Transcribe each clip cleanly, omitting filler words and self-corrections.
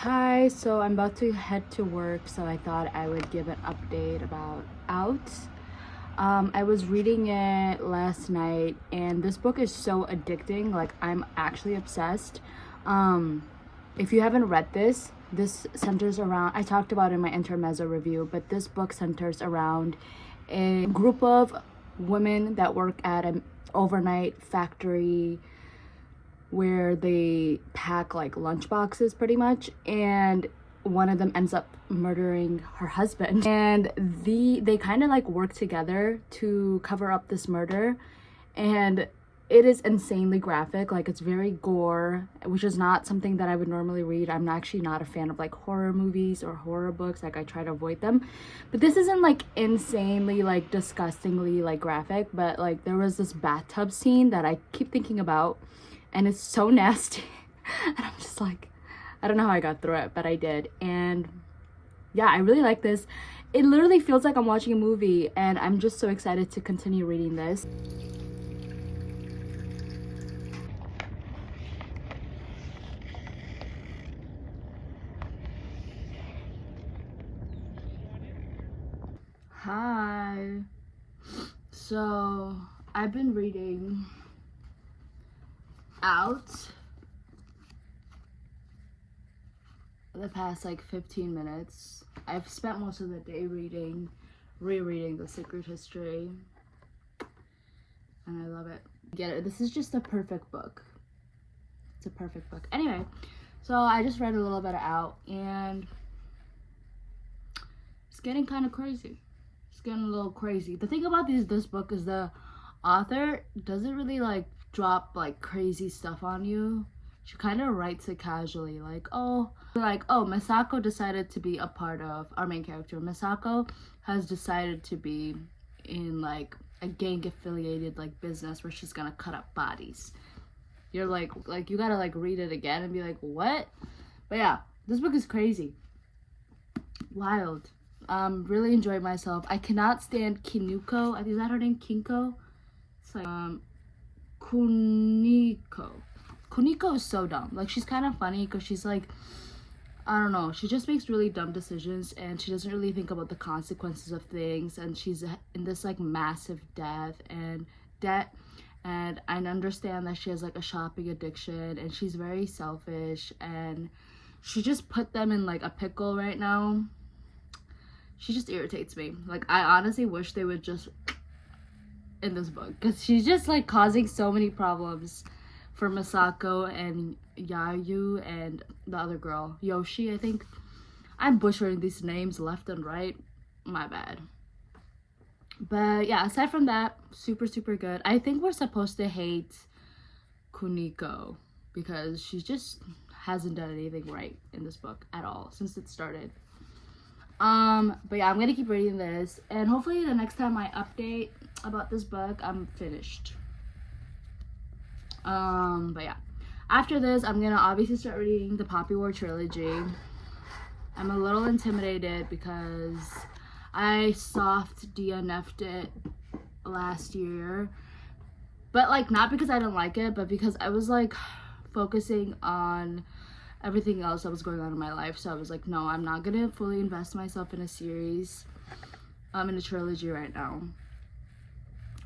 Hi, so I'm about to head to work, so I thought I would give an update about Out. I was reading it last night, and this book is so addicting. Like, I'm actually obsessed. Um, if you haven't read this centers around, I talked about it in my intermezzo review, but this book centers around a group of women that work at an overnight factory where they pack like lunch boxes pretty much, and one of them ends up murdering her husband, and they kind of like work together to cover up this murder. And it is insanely graphic. Like, it's very gore, which is not something that I would normally read. I'm actually not a fan of like horror movies or horror books. Like, I try to avoid them, but this isn't like insanely like disgustingly like graphic. But like, there was this bathtub scene that I keep thinking about, and it's so nasty. And I'm just like, I don't know how I got through it, but I did. And yeah, I really like this. It literally feels like I'm watching a movie, and I'm just so excited to continue reading this. Hi. So, I've been reading Out the past like 15 minutes. I've spent most of the day rereading The Secret History, and I love it. Get it? This is just a perfect book. It's a perfect book. Anyway, so I just read a little bit of Out, and it's getting kind of crazy. It's getting a little crazy. The thing about this book is the author doesn't really like drop like crazy stuff on you. She kind of writes it casually, like Misako decided to be a part of our main character. Misako has decided to be in like a gang affiliated like business where she's gonna cut up bodies. You're like you gotta like read it again and be like, what? But yeah, this book is crazy, wild. Really enjoyed myself. I cannot stand Kinuko. Is that her name? Kinko? It's like Kuniko. Kuniko is so dumb. Like, she's kind of funny because she's like, I don't know, she just makes really dumb decisions, and she doesn't really think about the consequences of things, and she's in this like massive debt, and I understand that she has like a shopping addiction, and she's very selfish, and she just put them in like a pickle right now. She just irritates me. Like, I honestly wish they would just in this book, because she's just like causing so many problems for Misako and Yayu and the other girl, Yoshi, I think. I'm butchering these names left and right. My bad. But yeah, aside from that, super, super good. I think we're supposed to hate Kuniko because she just hasn't done anything right in this book at all since it started. But yeah, I'm gonna keep reading this, and hopefully the next time I update about this book, I'm finished. But yeah, after this, I'm gonna obviously start reading the Poppy War trilogy. I'm a little intimidated because I soft DNF'd it last year, but like not because I didn't like it, but because I was like focusing on everything else that was going on in my life. So I was like, no, I'm not gonna fully invest myself in a series, in a trilogy right now.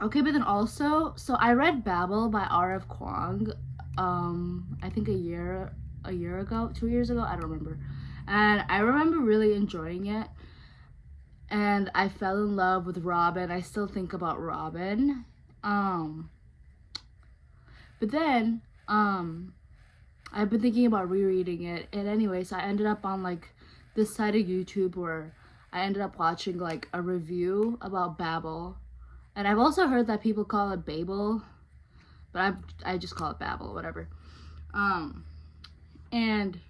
Okay, but then also, so I read Babel by R.F. Kuang, I think a year ago, 2 years ago, I don't remember. And I remember really enjoying it. And I fell in love with Robin. I still think about Robin. But then, I've been thinking about rereading it. And anyway, so I ended up on like this side of YouTube where I ended up watching like a review about Babel. And I've also heard that people call it Babel, but I just call it Babel, whatever. And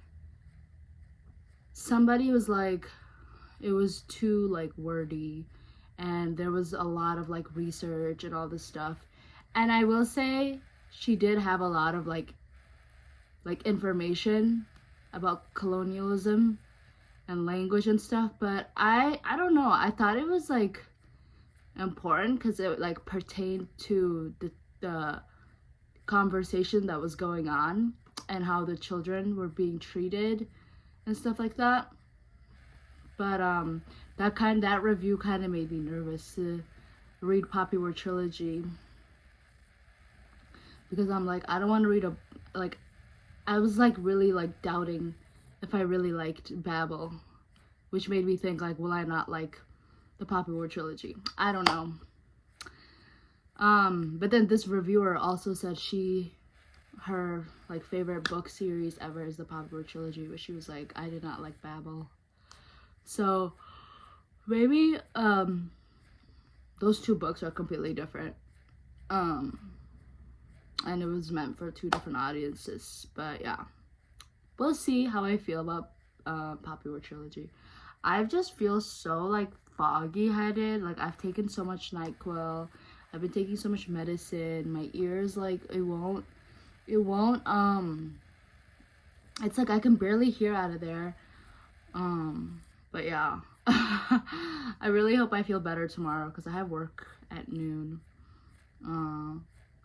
somebody was like, it was too like wordy, and there was a lot of like research and all this stuff. And I will say she did have a lot of like information about colonialism and language and stuff, but I don't know. I thought it was like important because it like pertained to the conversation that was going on and how the children were being treated and stuff like that. But that review kind of made me nervous to read Poppy War Trilogy, because I'm like, I don't want to read I was like really like doubting if I really liked Babel, which made me think like, will I not like the Poppy War Trilogy? I don't know. But then this reviewer also said her like favorite book series ever is the Poppy War Trilogy, but she was like, I did not like Babel. So maybe those two books are completely different. And it was meant for two different audiences. But yeah, we'll see how I feel about Poppy War Trilogy. I just feel so like foggy headed. Like I've taken so much NyQuil. I've been taking so much medicine. My ears, like it won't it's like I can barely hear out of there. But yeah. I really hope I feel better tomorrow, because I have work at noon.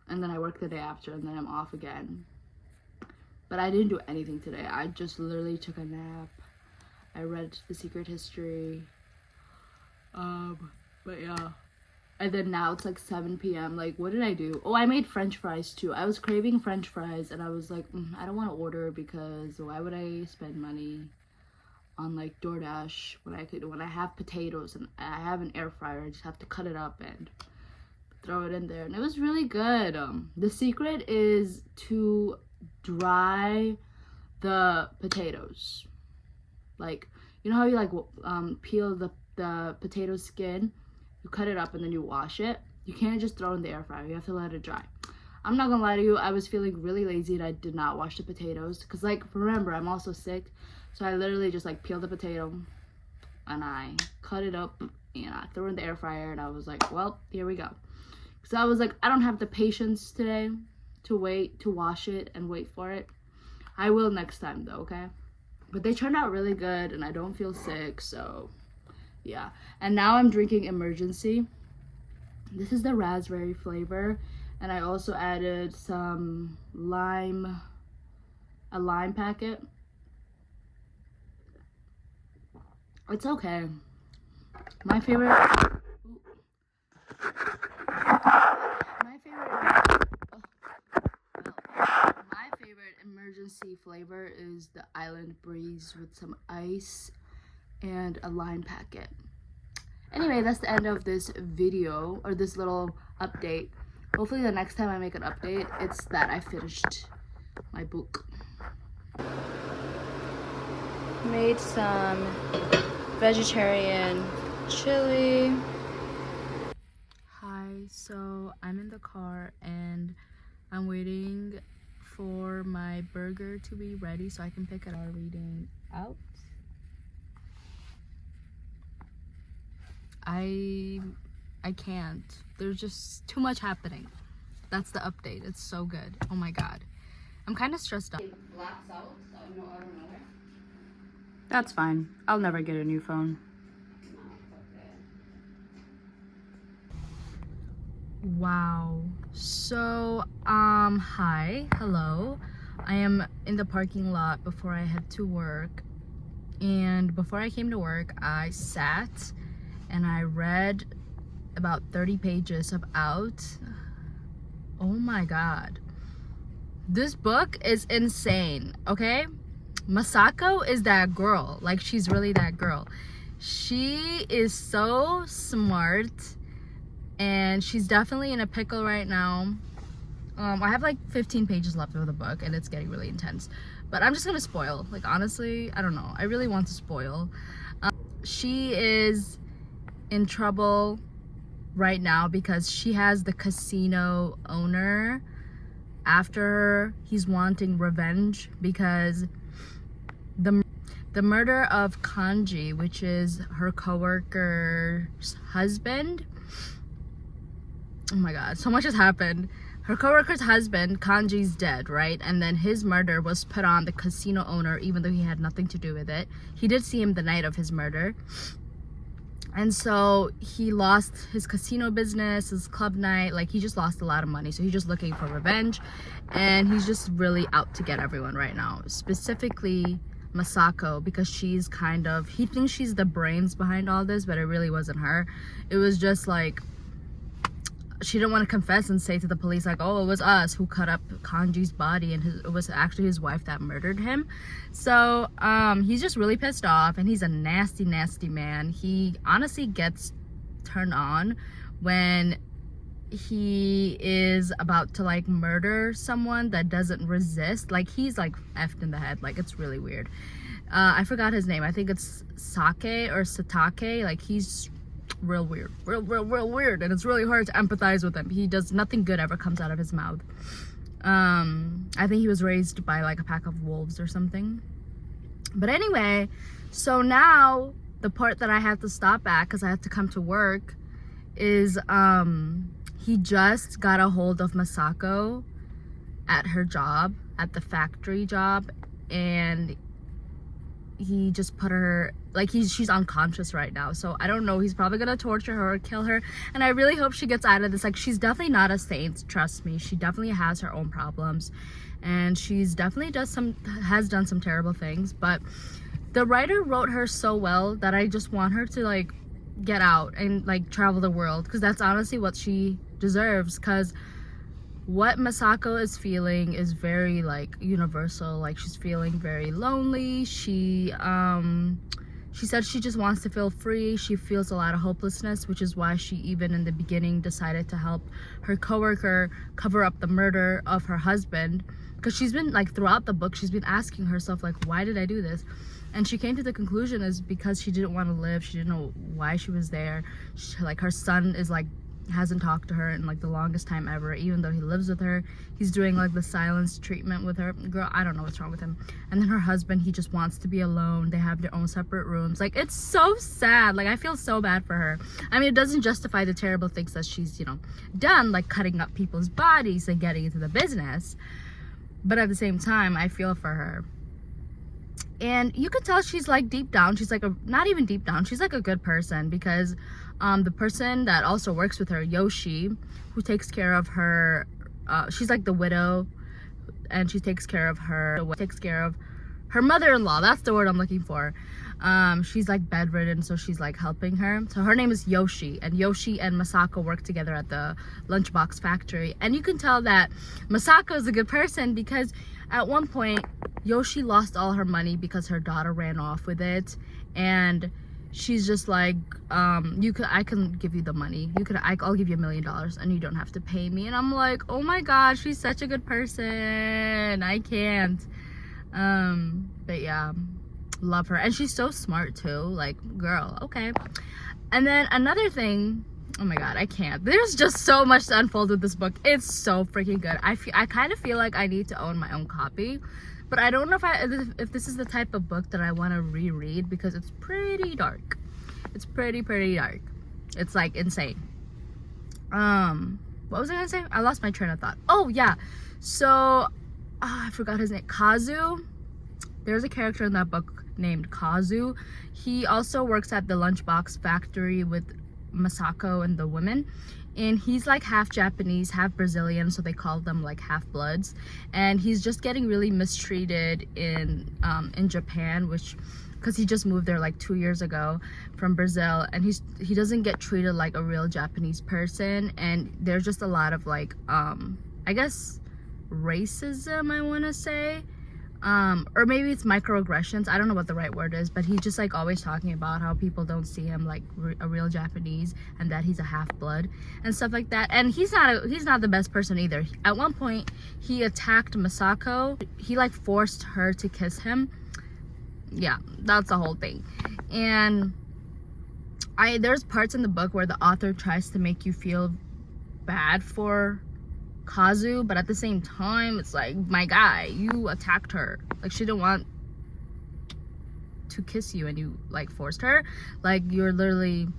And then I work the day after, and then I'm off again. But I didn't do anything today. I just literally took a nap. I read The Secret History. But yeah. And then now it's like 7 p.m. Like, what did I do? Oh, I made French fries too. I was craving French fries, and I was like, I don't want to order, because why would I spend money on like DoorDash when I have potatoes and I have an air fryer? I just have to cut it up and throw it in there, and it was really good. The secret is to dry the potatoes. Like, you know how you like peel the potato skin, you cut it up and then you wash it. You can't just throw it in the air fryer. You have to let it dry. I'm not gonna lie to you, I was feeling really lazy and I did not wash the potatoes, because like, remember, I'm also sick. So I literally just like peeled the potato and I cut it up and I threw it in the air fryer, and I was like, well, here we go. So I was like, I don't have the patience today to wait to wash it and wait for it. I will next time though, okay? But they turned out really good and I don't feel sick, so yeah. And now I'm drinking Emergency. This is the raspberry flavor, and I also added some a lime packet. It's okay. My favorite Emergency flavor is the Island Breeze with some ice and a lime packet. Anyway, that's the end of this video, or this little update. Hopefully the next time I make an update, it's that I finished my book. Made some vegetarian chili. Hi, so I'm in the car and I'm waiting for my burger to be ready so I can pick it up. Reading out. I can't. There's just too much happening. That's the update. It's so good. Oh my god. I'm kind of stressed out. Blacks out, so I don't know where. That's fine. I'll never get a new phone. Wow. So, hi. Hello. I am in the parking lot before I head to work. And before I came to work, I sat and I read about 30 pages of Out. Oh my god. This book is insane, okay? Masako is that girl. Like, she's really that girl. She is so smart, and she's definitely in a pickle right now. I have like 15 pages left of the book, and it's getting really intense. But I'm just gonna spoil. Like, honestly, I don't know. I really want to spoil. She is in trouble right now because she has the casino owner after her. He's wanting revenge because the murder of Kanji, which is her coworker's husband. Oh my god, so much has happened. Her coworker's husband, Kanji's dead, right? And then his murder was put on the casino owner, even though he had nothing to do with it. He did see him the night of his murder. And so he lost his casino business, his club night. Like, he just lost a lot of money. So he's just looking for revenge. And he's just really out to get everyone right now. Specifically, Masako, because she's kind of, he thinks she's the brains behind all this, but it really wasn't her. It was just like, she didn't want to confess and say to the police like, oh, it was us who cut up Kanji's body, and it was actually his wife that murdered him. So he's just really pissed off, and he's a nasty man. He honestly gets turned on when he is about to like murder someone that doesn't resist. Like, he's like effed in the head. Like, it's really weird. I forgot his name. I think it's Sake or Satake. Like, he's real weird, real weird, and it's really hard to empathize with him. He does, nothing good ever comes out of his mouth. I think he was raised by like a pack of wolves or something. But anyway, so now the part that I had to stop at because I had to come to work is he just got a hold of Masako at her job, at the factory job, and he just put her, like, she's unconscious right now. So I don't know, he's probably gonna torture her or kill her, and I really hope she gets out of this. Like, she's definitely not a saint, trust me. She definitely has her own problems, and she's definitely has done some terrible things, but the writer wrote her so well that I just want her to like get out and like travel the world, because that's honestly what she deserves. Because what Masako is feeling is very like universal. Like, she's feeling very lonely. She said she just wants to feel free. She feels a lot of hopelessness, which is why she even in the beginning decided to help her coworker cover up the murder of her husband. Because she's been like, throughout the book, she's been asking herself like, why did I do this? And she came to the conclusion is because she didn't want to live. She didn't know why she was there. Like, her son is like, hasn't talked to her in like the longest time ever, even though he lives with her. He's doing like the silence treatment with her. Girl, I don't know what's wrong with him. And then her husband, he just wants to be alone. They have their own separate rooms. Like, it's so sad. Like, I feel so bad for her. I mean, it doesn't justify the terrible things that she's, you know, done, like cutting up people's bodies and getting into the business, but at the same time, I feel for her. And you could tell she's like deep down, she's like not even deep down, she's like a good person, because the person that also works with her, Yoshi, who takes care of her, she's like the widow, and she takes care of her mother-in-law. That's the word I'm looking for. She's like bedridden, so she's like helping her. So her name is Yoshi, and Yoshi and Masako work together at the lunchbox factory. And you can tell that Masako is a good person, because at one point Yoshi lost all her money because her daughter ran off with it, and she's just like, I can give you the money. I'll give you $1 million and you don't have to pay me. And I'm like, oh my god, she's such a good person. I can't. But yeah, love her. And she's so smart too. Like, girl, okay. And then another thing, oh my god, I can't. There's just so much to unfold with this book. It's so freaking good. I kind of feel like I need to own my own copy. But I don't know if this is the type of book that I want to reread, because it's pretty dark. It's pretty dark. It's like insane. What was I gonna say? I lost my train of thought. Oh yeah, so I forgot his name. Kazu. There's a character in that book named Kazu. He also works at the lunchbox factory with Masako and the women. And he's like half Japanese, half Brazilian, so they call them like half-bloods. And he's just getting really mistreated in Japan, because he just moved there like 2 years ago from Brazil, and he doesn't get treated like a real Japanese person. And there's just a lot of like I guess racism, I want to say, or maybe it's microaggressions. I don't know what the right word is, but he's just like always talking about how people don't see him like a real Japanese, and that he's a half-blood and stuff like that. And he's not the best person either. At one point he attacked Masako. He like forced her to kiss him. Yeah, that's the whole thing. And there's parts in the book where the author tries to make you feel bad for Kazu, but at the same time, it's like, my guy, you attacked her. Like, she didn't want to kiss you and you like forced her. Like, you're literally,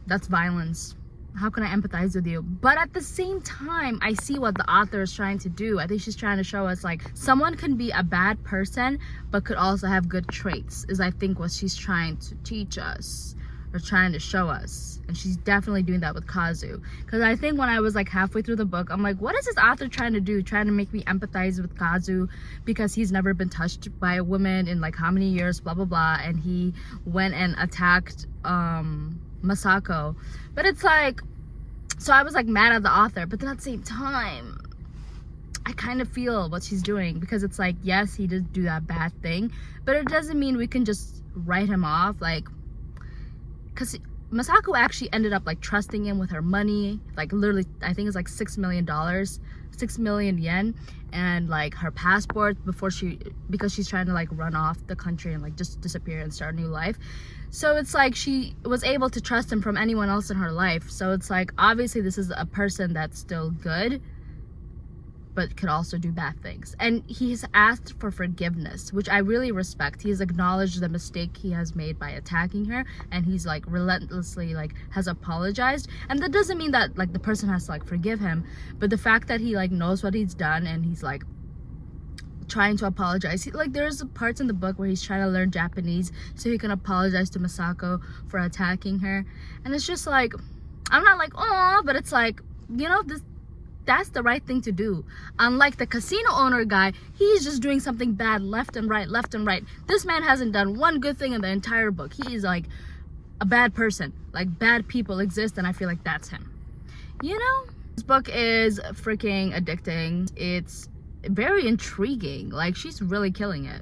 that's violence. How can I empathize with you? But at the same time, I see what the author is trying to do. I think she's trying to show us like someone can be a bad person but could also have good traits, is I think what she's trying to teach us. or trying to show us. And she's definitely doing that with Kazu. Because I think when I was like halfway through the book, I'm like, what is this author trying to do? Trying to make me empathize with Kazu because he's never been touched by a woman in like how many years, blah blah blah, and he went and attacked Masako. But it's like, so I was like mad at the author, but then at the same time I kind of feel what she's doing, because it's like, yes, he did do that bad thing, but it doesn't mean we can just write him off. Like, because Masako actually ended up like trusting him with her money, like literally I think it's like $6 million, 6 million yen, and like her passport because she's trying to like run off the country and like just disappear and start a new life. So it's like she was able to trust him from anyone else in her life. So it's like, obviously this is a person that's still good but could also do bad things, and he's asked for forgiveness, which I really respect. He's acknowledged the mistake he has made by attacking her, and he's like relentlessly like has apologized. And that doesn't mean that like the person has to like forgive him, but the fact that he like knows what he's done and he's like trying to apologize. Like there's parts in the book where he's trying to learn Japanese so he can apologize to Masako for attacking her, and it's just like, I'm not like, oh, but it's like, you know, that's the right thing to do. Unlike the casino owner guy, he's just doing something bad left and right, left and right. This man hasn't done one good thing in the entire book. He is like a bad person. Like, bad people exist, and I feel like that's him. You know? This book is freaking addicting. It's very intriguing. Like, she's really killing it.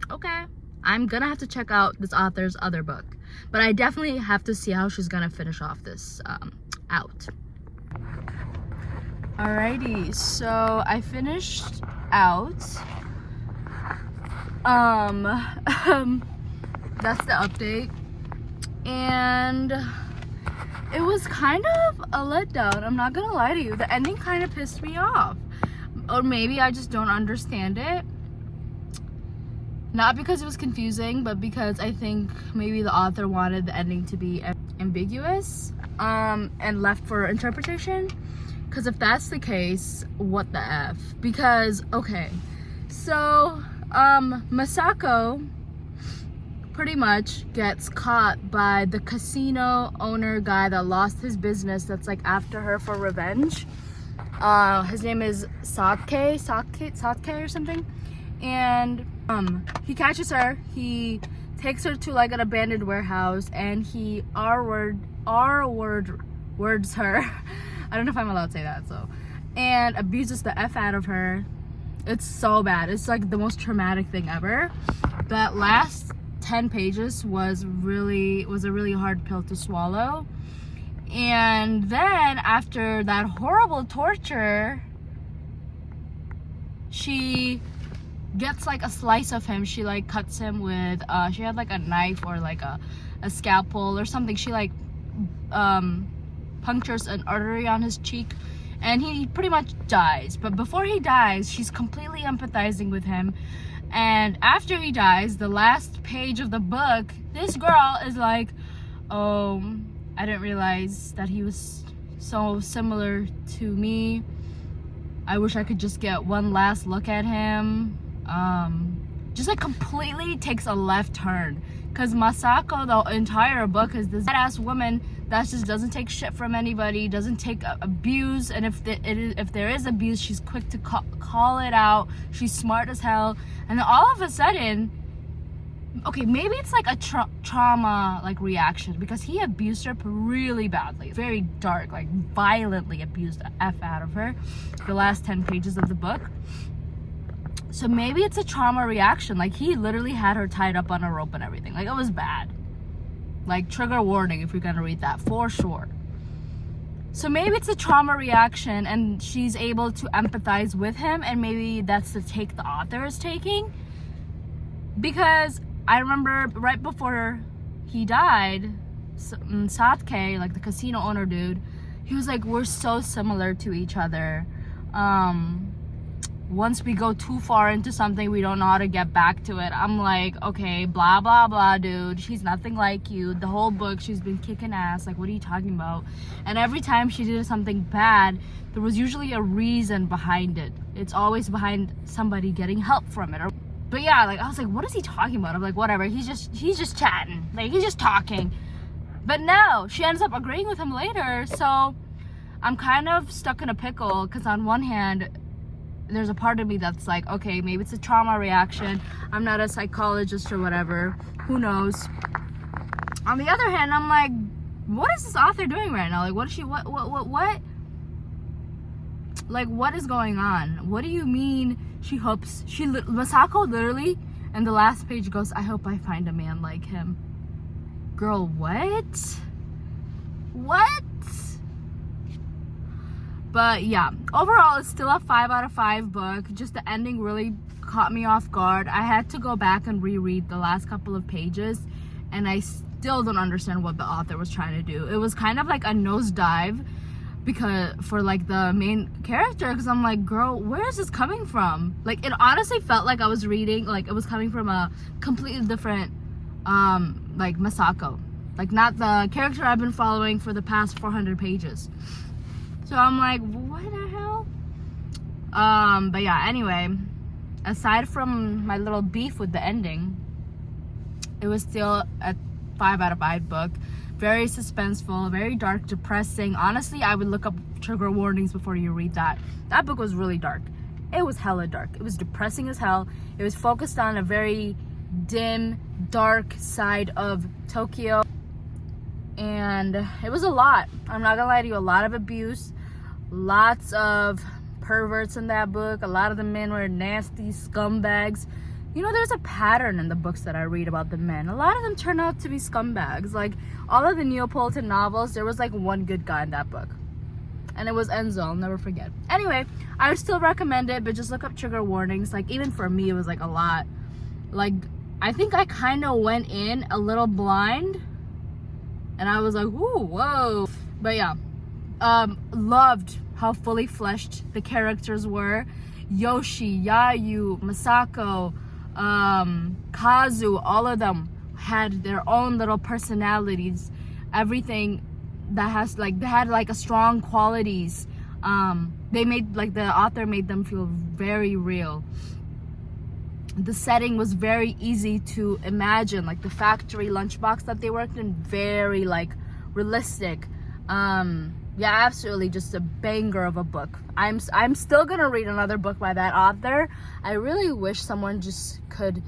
Okay. I'm gonna have to check out this author's other book. But I definitely have to see how she's gonna finish off this out. Alrighty, so I finished out. That's the update, and it was kind of a letdown. I'm not gonna lie to you. The ending kind of pissed me off, or maybe I just don't understand it. Not because it was confusing, but because I think maybe the author wanted the ending to be ambiguous, and left for interpretation. Because if that's the case, what the F? Because, okay, so, Masako pretty much gets caught by the casino owner guy that lost his business, that's like after her for revenge. His name is Satke or something. And, he catches her, he takes her to like an abandoned warehouse, and he words her. I don't know if I'm allowed to say that, so. And abuses the F out of her. It's so bad. It's like the most traumatic thing ever. That last 10 pages was a really hard pill to swallow. And then after that horrible torture, she gets like a slice of him. She like cuts him with, she had like a knife or like a scalpel or something. She like, punctures an artery on his cheek, and he pretty much dies. But before he dies, she's completely empathizing with him, and after he dies, the last page of the book, this girl is like, oh, I didn't realize that he was so similar to me. I wish I could just get one last look at him. Just like completely takes a left turn, because Masako, the entire book, is this badass woman that just doesn't take shit from anybody, doesn't take abuse, and if there is abuse, she's quick to call it out. She's smart as hell, and then all of a sudden, okay, maybe it's like a trauma like reaction, because he abused her really badly, very dark, like violently abused the F out of her, the last 10 pages of the book. So maybe it's a trauma reaction. Like, he literally had her tied up on a rope and everything. Like, it was bad. Like, trigger warning if you're gonna read that, for sure. So maybe it's a trauma reaction, and she's able to empathize with him, and maybe that's the take the author is taking. Because I remember right before he died, Satke, like the casino owner dude, he was like, we're so similar to each other. Once we go too far into something, we don't know how to get back to it. I'm like, okay, blah, blah, blah, dude. She's nothing like you. The whole book, she's been kicking ass. Like, what are you talking about? And every time she did something bad, there was usually a reason behind it. It's always behind somebody getting help from it. But yeah, like, I was like, what is he talking about? I'm like, whatever. He's just chatting. Like, he's just talking. But no, she ends up agreeing with him later. So I'm kind of stuck in a pickle, because on one hand, there's a part of me that's like, okay, maybe it's a trauma reaction. I'm not a psychologist or whatever. Who knows? On the other hand, I'm like, what is this author doing right now? Like, what is she, what? Like, what is going on? What do you mean she hopes, Masako literally, in the last page goes, I hope I find a man like him. Girl, what? What? But yeah, overall, it's still a 5 out of 5 book. Just the ending really caught me off guard. I had to go back and reread the last couple of pages, and I still don't understand what the author was trying to do. It was kind of like a nosedive because for like the main character, because I'm like, girl, where is this coming from? Like, it honestly felt like I was reading, like it was coming from a completely different like Masako, like not the character I've been following for the past 400 pages. So I'm like, what the hell? But yeah, anyway, aside from my little beef with the ending, it was still a 5 out of 5 book. Very suspenseful, very dark, depressing. Honestly, I would look up trigger warnings before you read that. That book was really dark. It was hella dark. It was depressing as hell. It was focused on a very dim, dark side of Tokyo. And it was a lot. I'm not gonna lie to you, a lot of abuse. Lots of perverts in that book. A lot of the men were nasty scumbags. You know, there's a pattern in the books that I read about the men. A lot of them turn out to be scumbags. Like, all of the Neapolitan novels, there was like one good guy in that book. And it was Enzo, I'll never forget. Anyway, I would still recommend it, but just look up trigger warnings. Like, even for me, it was like a lot. Like, I think I kind of went in a little blind. And I was like, ooh, whoa. But yeah. Loved how fully fleshed the characters were. Yoshi, Yayu, Masako, Kazu, all of them had their own little personalities. Everything that has like, they had like a strong qualities. They made, like, the author made them feel very real. The setting was very easy to imagine, like the factory lunchbox that they worked in, very like realistic. Yeah, absolutely, just a banger of a book. I'm still gonna read another book by that author. I really wish someone just could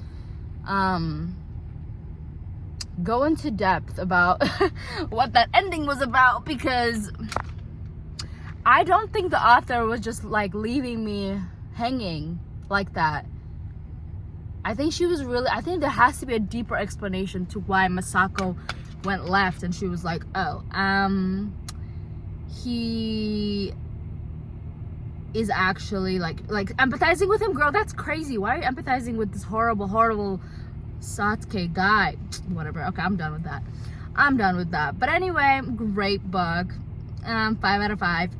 go into depth about what that ending was about, because I don't think the author was just like leaving me hanging like that. I think she was really, I think there has to be a deeper explanation to why Masako went left, and she was like, oh, he is actually like empathizing with him. Girl, that's crazy. Why are you empathizing with this horrible Satsuki guy? Whatever. Okay, I'm done with that. But anyway, great book. 5 out of 5.